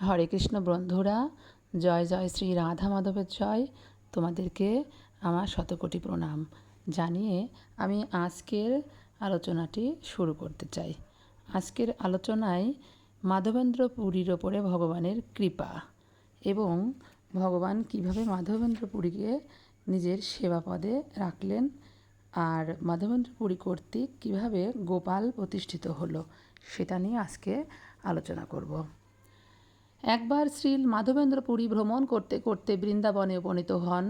হরে কৃষ্ণ বন্ধুরা, জয় জয় শ্রী রাধা মাধবের জয়। তোমাদেরকে আমার শতকোটি প্রণাম জানিয়ে আমি আজকের আলোচনাটি শুরু করতে চাই। আজকের আলোচনায় মাধবেন্দ্র পুরীর ওপরে ভগবানের কৃপা এবং ভগবান কিভাবে মাধবেন্দ্র পুরীকে নিজের সেবা পদে রাখলেন, আর মাধবেন্দ্র পুরী কর্তৃক কীভাবে গোপাল প্রতিষ্ঠিত হলো সেটা নিয়ে আজকে আলোচনা করব। একবার শ্রী মাধবেন্দ্র পুরী ভ্রমণ করতে করতে বৃন্দাবনে উপনীত হন।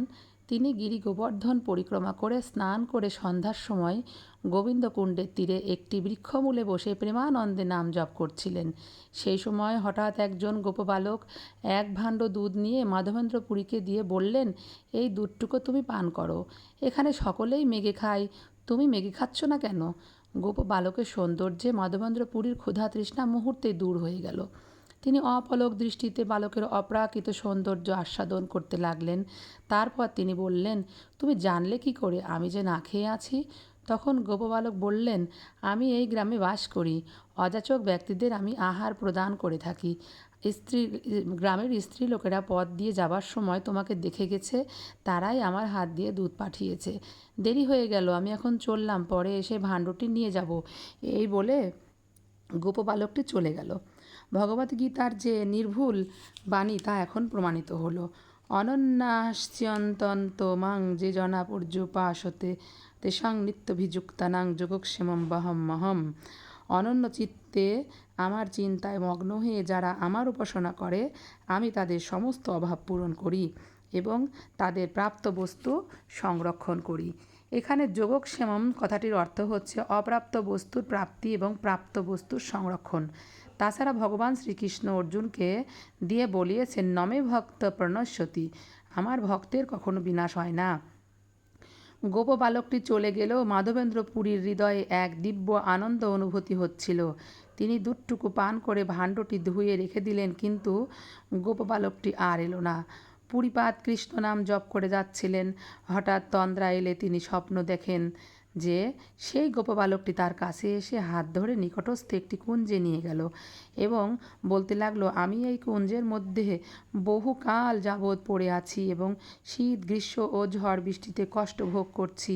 তিনি গিরি গোবর্ধন পরিক্রমা করে স্নান করে সন্ধ্যার সময় গোবিন্দকুণ্ডের তীরে একটি বৃক্ষমূলে বসে প্রেমানন্দে নাম জপ করছিলেন। সেই সময় হঠাৎ একজন গোপবালক এক ভাণ্ড দুধ নিয়ে মাধবেন্দ্র পুরীকে দিয়ে বললেন, এই দুধটুকু তুমি পান করো, এখানে সকলেই মেঘে খায়, তুমি মেঘে খাচ্ছ না কেন? গোপবালকের সৌন্দর্যে মাধবেন্দ্র পুরীর ক্ষুধা তৃষ্ণা মুহূর্তেই দূর হয়ে গেল। তিনি অপলক দৃষ্টিতে বালকের অপ্রাকৃত সৌন্দর্য আস্বাদন করতে লাগলেন। তারপর তিনি বললেন, তুমি জানলে কি করে আমি যে না খেয়ে আছি? তখন গোপবালক বললেন, আমি এই গ্রামে বাস করি, অযাচক ব্যক্তিদের আমি আহার প্রদান করে থাকি। গ্রামের স্ত্রী লোকেরা পথ দিয়ে যাবার সময় তোমাকে দেখে গেছে, তারাই আমার হাত দিয়ে দুধ পাঠিয়েছে। দেরি হয়ে গেল, আমি এখন চললাম, পরে এসে ভাণ্ডটি নিয়ে যাব। এই বলে গোপবালকটি চলে গেল। ভগবদ্গীতার যে নির্ভুল বাণী তা এখন প্রমাণিত হলো। অনন্যাশ্চিয়ন্তন্ত মাং যে জনা পর্যুপাসতে তেষাং নিত্যভিযুক্তানাং যোগক্ষেমম বহমহম। অনন্য চিত্তে আমার চিন্তায় মগ্ন হয়ে যারা আমার উপাসনা করে, আমি তাদের সমস্ত অভাব পূরণ করি এবং তাদের প্রাপ্ত বস্তু সংরক্ষণ করি। এখানে যোগক্ষেমম কথাটির অর্থ হচ্ছে অপ্রাপ্ত বস্তুর প্রাপ্তি এবং প্রাপ্ত বস্তুর সংরক্ষণ। তাছাড়া ভগবান শ্রীকৃষ্ণ অর্জুনকে দিয়ে বলিয়েছেন, নমে ভক্ত প্রণশ্যতি, আমার ভক্তের কখনো বিনাশ হয় না। গোপবালকটি চলে গেলেও মাধবেন্দ্র পুরীর হৃদয়ে এক দিব্য আনন্দ অনুভূতি হচ্ছিল। তিনি দুধটুকু পান করে ভাণ্ডটি ধুয়ে রেখে দিলেন, কিন্তু গোপবালকটি আর এলো না। পুরীপাদ কৃষ্ণ নাম জপ করে যাচ্ছিলেন। হঠাৎ তন্দ্রা এলে তিনি স্বপ্ন দেখেন যে সেই গোপবালকটি তার কাছে এসে হাত ধরে নিকটস্থ একটি কুঞ্জে নিয়ে গেল এবং বলতে লাগলো, আমি এই কুঞ্জের মধ্যে বহুকাল যাবৎ পড়ে আছি এবং শীত গ্রীষ্ম ও ঝড় বৃষ্টিতে কষ্ট ভোগ করছি।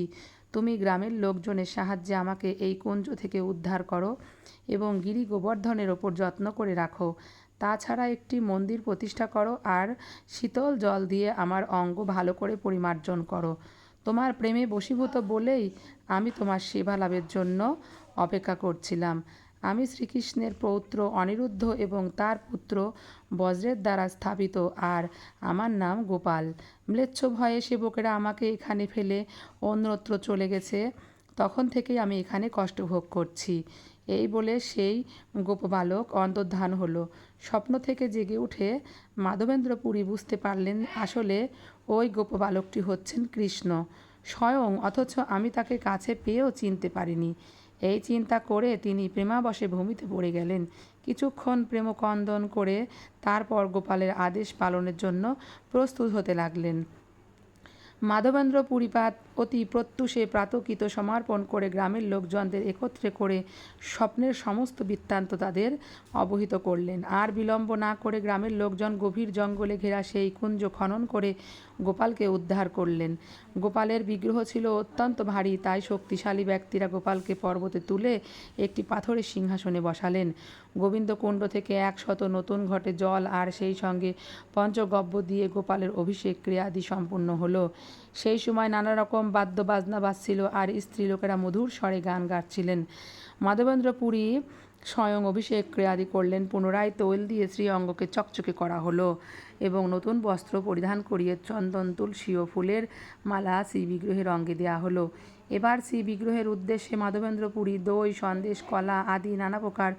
তুমি গ্রামের লোকজনের সাহায্যে আমাকে এই কুঞ্জ থেকে উদ্ধার করো এবং গিরি গোবর্ধনের ওপর যত্ন করে রাখো। তাছাড়া একটি মন্দির প্রতিষ্ঠা করো আর শীতল জল দিয়ে আমার অঙ্গ ভালো করে পরিমার্জন করো। তোমার প্রেমে বশীভূত বলেই আমি তোমার সেবা লাভের জন্য অপেক্ষা করছিলাম। আমি শ্রীকৃষ্ণের পৌত্র অনিরুদ্ধ এবং তার পুত্র বজ্রের দ্বারা স্থাপিত, আর আমার নাম গোপাল। ম্লেচ্ছ ভয়ে সেবকেরা আমাকে এখানে ফেলে অন্যত্র চলে গেছে, তখন থেকেই আমি এখানে কষ্ট ভোগ করছি। এই বলে সেই গোপবালক অন্তর্ধান হলো। স্বপ্ন থেকে জেগে উঠে মাধবেন্দ্র পুরী বুঝতে পারলেন আসলে ওই গোপবালকটি হচ্ছেন কৃষ্ণ স্বয়ং, অথচ আমি তাকে কাছে পেয়েও চিনতে পারিনি। এই চিন্তা করে তিনি প্রেমাবশে ভূমিতে পড়ে গেলেন। কিছুক্ষণ প্রেমকন্দন করে তারপর গোপালের আদেশ পালনের জন্য প্রস্তুত হতে লাগলেন। মাধবেন্দ্র পুরীপাদ অতি প্রত্যুষে প্রাতকৃত সমর্পণ করে গ্রামের লোকজনদের একত্রে করে স্বপ্নের সমস্ত বৃত্তান্ত তাদের অবহিত করলেন। আর বিলম্ব না করে গ্রামের লোকজন গভীর জঙ্গলে ঘেরা সেই কুঞ্জ খনন করে গোপালকে উদ্ধার করলেন। গোপালের বিগ্রহ ছিল অত্যন্ত ভারী, তাই শক্তিশালী ব্যক্তিরা গোপালকে পর্বতে তুলে একটি পাথরের সিংহাসনে বসালেন। গোবিন্দকুণ্ড থেকে 100 নতুন ঘটে জল আর সেই সঙ্গে পঞ্চগব্য দিয়ে গোপালের অভিষেক ক্রিয়াদি সম্পূর্ণ হলো। সেই সময় নানা রকম বাদ্য বাজনা বাজছিল আর স্ত্রীলোকেরা মধুর স্বরে গান গাচ্ছিলেন। মাধবেন্দ্র পুরী স্বয়ং অভিষেক ক্রিয়াদি করলেন। পুনরায় তৈল দিয়ে শ্রীঅঙ্গকে চকচকে করা হলো এবং নতুন বস্ত্র পরিধান করিয়ে চন্দন তুলসী ও ফুলের মালা শ্রী বিগ্রহের অঙ্গে দেওয়া হলো। এবার শ্রী বিগ্রহের উদ্দেশ্যে মাধবেন্দ্র পুরী দই সন্দেশ কলা আদি নানা প্রকার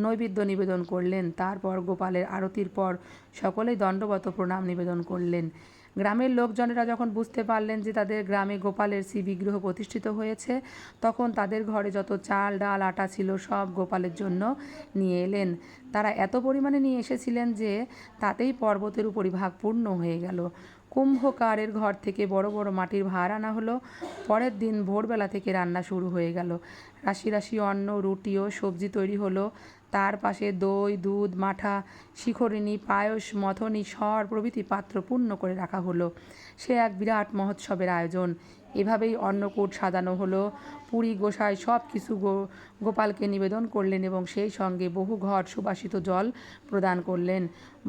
নৈবেদ্য নিবেদন করলেন। তারপর গোপালের আরতির পর সকলেই দণ্ডবত প্রণাম নিবেদন করলেন। গ্রামের লোকজনেরা যখন বুঝতে পারলেন যে তাদের গ্রামে গোপালের শ্রী বিগ্রহ প্রতিষ্ঠিত হয়েছে, তখন তাদের ঘরে যত চাল ডাল আটা ছিল সব গোপালের জন্য নিয়ে এলেন। তারা এত পরিমাণে নিয়ে এসেছিলেন যে তাতেই পর্বতের উপরিভাগ পূর্ণ হয়ে গেল। কুম্ভকারের ঘর থেকে বড় বড় মাটির ভাঁড় আনা হলো। পরের দিন ভোরবেলা থেকে রান্না শুরু হয়ে গেল। রাশি রাশি অন্ন রুটি ও সবজি তৈরি হলো। তার পাশে দই, দুধ, মাঠা, শিখরিণী, পায়স, মথনী, স্বর প্রভৃতি পাত্র পূর্ণ করে রাখা হলো। সে এক বিরাট মহোৎসবের আয়োজন। এভাবেই অন্নকূট সাজানো হলো। পুরী গোসাই সব কিছু গোপালকে নিবেদন করলেন এবং সেই সঙ্গে বহু ঘট সুবাসিত জল প্রদান করলেন।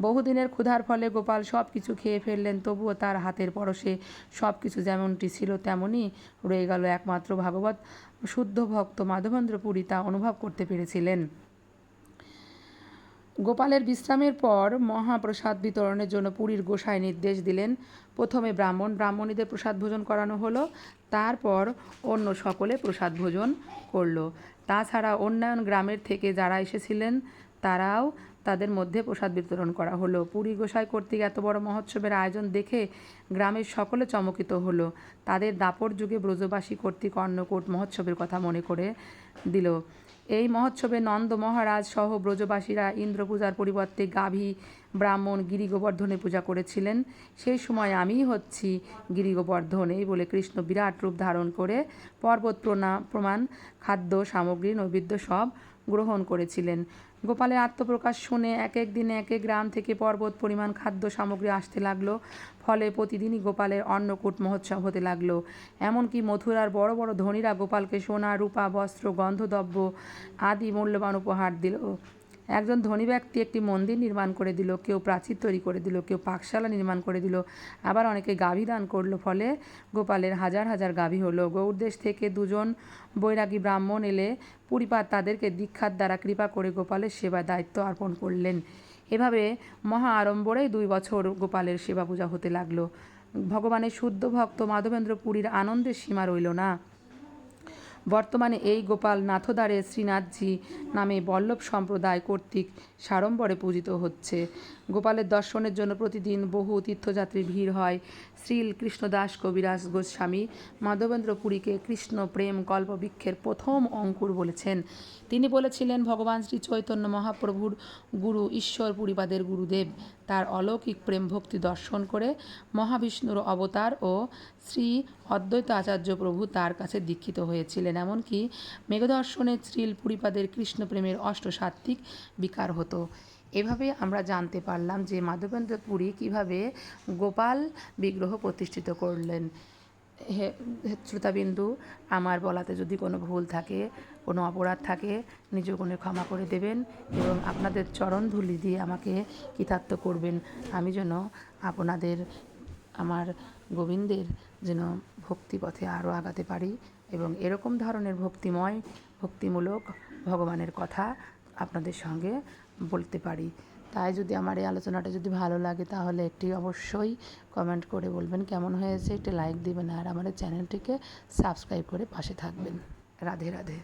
বহুদিনের ক্ষুধার ফলে গোপাল সব কিছু খেয়ে ফেললেন, তবুও তার হাতের পরশে সব কিছু যেমনটি ছিল তেমনই রয়ে গেল। একমাত্র ভাগবত শুদ্ধ ভক্ত মাধবেন্দ্র পুরী তা অনুভব করতে পেরেছিলেন। গোপালের বিশ্রামের পর মহাপ্রসাদ বিতরণের জন্য পুরীর গোসাই নির্দেশ দিলেন। প্রথমে ব্রাহ্মণীদের প্রসাদ ভোজন করানো হলো, তারপর অন্য সকলে প্রসাদ ভোজন করলো। তাছাড়া অন্যান্য গ্রামের থেকে যারা এসেছিলেন তারাও তাদের মধ্যে প্রসাদ বিতরণ করা হলো। পুরী গোসাই কর্তৃক এত বড় মহোৎসবের আয়োজন দেখে গ্রামের সকলে চমকিত হলো। তাদের দাপর যুগে ব্রজবাসী কর্তৃক অন্নকূট মহোৎসবের কথা মনে করে দিল। এই মহোৎসবে নন্দ মহারাজ সহ ব্রজবাসীরা ইন্দ্র পূজার পরিবর্তে গাভী, ব্রাহ্মণ, গিরি গোবর্ধনের পূজা করেছিলেন। সেই সময় আমিই হচ্ছি গিরি গোবর্ধন। এই বলে কৃষ্ণ বিরাট রূপ ধারণ করে পর্বত প্রমাণ খাদ্য সামগ্রী নৈবেদ্য সব গ্রহণ করেছিলেন। গোপালের আত্মপ্রকাশ শুনে এক এক দিনে এক এক গ্রাম থেকে পর্বত পরিমাণ খাদ্য সামগ্রী আসতে লাগলো। ফলে প্রতিদিনই গোপালের অন্নকূট মহোৎসব হতে লাগলো। এমনকি মথুরার বড় বড় ধনীরা গোপালকে সোনা, রূপা, বস্ত্র, গন্ধদ্রব্য আদি মূল্যবান উপহার দিল। একজন ধনী ব্যক্তি একটি মন্দির নির্মাণ করে দিল, কেউ প্রাচীর তৈরি করে দিল, কেউ পাকশালা নির্মাণ করে দিল, আবার অনেকে গাভী দান করলো। ফলে গোপালের হাজার হাজার গাভী হলো। গৌড়দেশ থেকে দুজন বৈরাগী ব্রাহ্মণ এলে পুরীপাদ তাদেরকে দীক্ষার দ্বারা কৃপা করে গোপালের সেবা দায়িত্ব অর্পণ করলেন। এভাবে মহা আড়ম্বরেই 2 বছর গোপালের সেবা পূজা হতে লাগলো। ভগবানের শুদ্ধ ভক্ত মাধবেন্দ্র পুরীর আনন্দের সীমা রইল না। বর্তমানে এই গোপাল নাথদ্বারে শ্রীনাথজি নামে বল্লভ সম্প্রদায় কর্তৃক সাড়ম্বরে পূজিত হচ্ছে। গোপালের দর্শনের জন্য প্রতিদিন বহু তীর্থযাত্রীর ভিড় হয়। শ্রী কৃষ্ণদাস কবিরাজ গোস্বামী মাধবেন্দ্র পুরীকে কৃষ্ণ প্রেম কল্পবৃক্ষের প্রথম অঙ্কুর বলেছেন। তিনি বলেছিলেন, ভগবান শ্রী চৈতন্য মহাপ্রভুর গুরু ঈশ্বর পুরীপাদের গুরুদেব। তার অলৌকিক প্রেম ভক্তি দর্শন করে মহাবিষ্ণুর অবতার ও শ্রী অদ্বৈত আচার্য প্রভু তার কাছে দীক্ষিত হয়েছিলেন। এমনকি মেঘদর্শনে শ্রী পুরীপাদের কৃষ্ণপ্রেমের অষ্টসাত্ত্বিক বিকার হতো। এভাবে আমরা জানতে পারলাম যে মাধবেন্দ্র পুরী কীভাবে গোপাল বিগ্রহ প্রতিষ্ঠিত করলেন। শ্রোতাবিন্দু, আমার বলাতে যদি কোনো ভুল থাকে, কোনো অপরাধ থাকে, নিজ গুণে ক্ষমা করে দেবেন এবং আপনাদের চরণধূলি দিয়ে আমাকে কৃতার্থ করবেন। আমি যেন আপনাদের আমার গোবিন্দের যেন ভক্তিপথে আরও আগাতে পারি এবং এরকম ধরনের ভক্তিমূলক ভগবানের কথা আপনাদের সঙ্গে বলতে পারি। তাই যদি আমার এই আলোচনাটা যদি ভালো লাগে তাহলে একটি অবশ্যই কমেন্ট করে বলবেন কেমন হয়েছে, একটি লাইক দিবেন আর আমার চ্যানেলটিকে সাবস্ক্রাইব করে পাশে থাকবেন। রাধে রাধে।